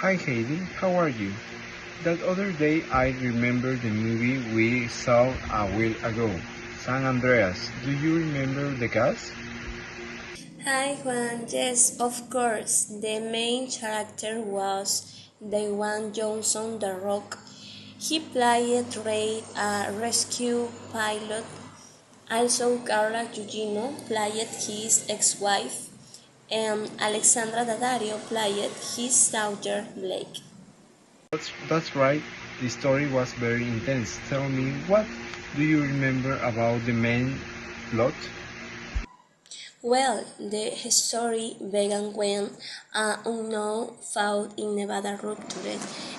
Hi Heidi, how are you? That other day I remember the movie we saw a while ago, San Andreas. Do you remember the cast? Hi Juan, yes, of course. The main character was Dwayne Johnson, The Rock. He played Ray, a rescue pilot. Also, Carla Gugino played his ex-wife, and Alexandra Daddario played his daughter Blake. That's right, the story was very intense. Tell me, what do you remember about the main plot? Well, the story began when an unknown found in Nevada ruptured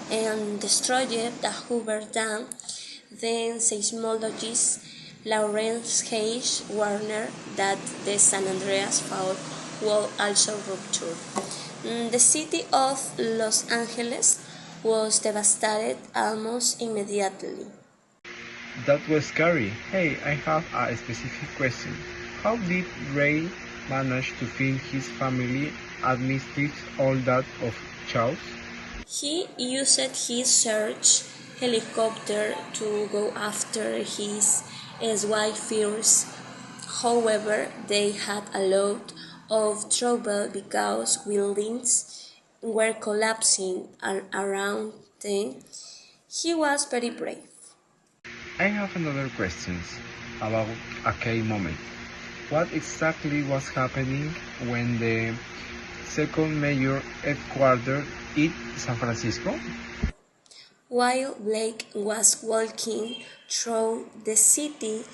and destroyed the Hoover Dam. Then seismologist Lawrence H. Warner that the San Andreas fault will also rupture. The city of Los Angeles was devastated almost immediately. That was scary. Hey, I have a specific question. How did Ray manage to feed his family amidst all that of chaos? He used his search helicopter to go after his ex-wife first. However, they had a lot of trouble because buildings were collapsing around them. He was very brave. I have another question about a key moment. What exactly was happening when the second major headquarters in San Francisco? While Blake was walking through the city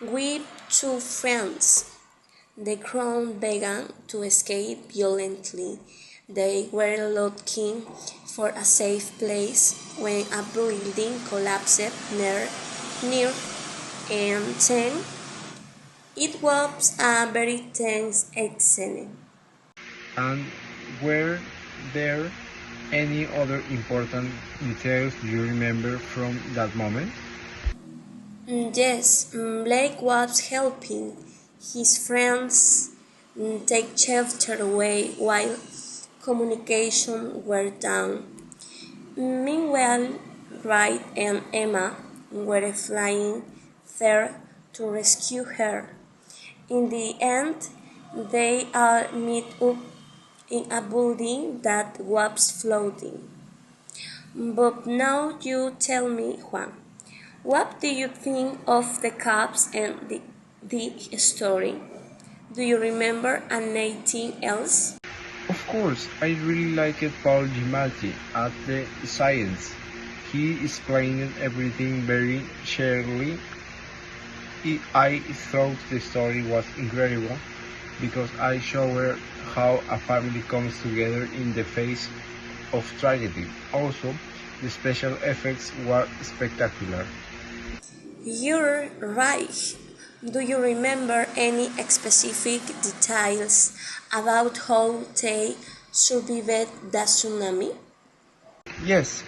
with two friends, the crowd began to escape violently. They were looking for a safe place when a building collapsed near and then it was a very tense scene. And were there any other important details you remember from that moment? Yes, Blake was helping his friends take shelter away while communication were down. Meanwhile, Wright and Emma were flying there to rescue her. In the end, they all meet up in a building that was floating. But now you tell me, Juan, what do you think of the cops and the story? Do you remember anything else? Of course, I really liked Paul Giamatti at the Science. He explained everything very cheerily. I thought the story was incredible because I showed how a family comes together in the face of tragedy. Also, the special effects were spectacular. You're right. Do you remember any specific details about how they survived the tsunami? Yes,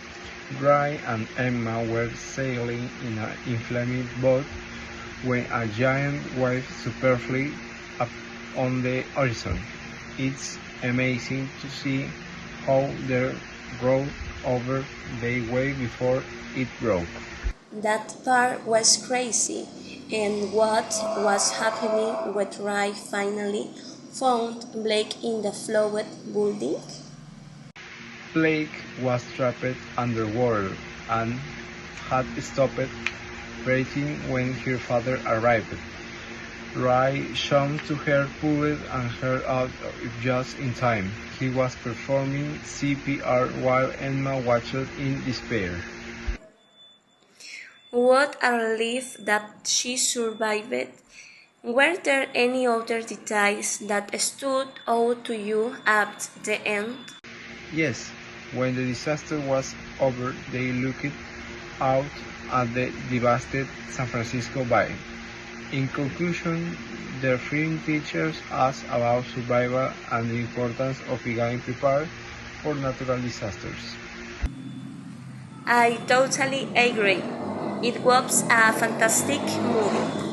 Ray and Emma were sailing in an inflamed boat when a giant wave superfluous up on the horizon. It's amazing to see how they rode over the wave before it broke. That part was crazy. And what was happening when Ray finally found Blake in the flooded building? Blake was trapped underwater and had stopped breathing when her father arrived. Ray shone to her, pulled her out just in time. He was performing CPR while Emma watched in despair. What a relief that she survived. Were there any other details that stood out to you at the end? Yes, when the disaster was over, they looked out at the devastated San Francisco Bay. In conclusion, the film teaches us about survival and the importance of being prepared for natural disasters. I totally agree. It was a fantastic movie.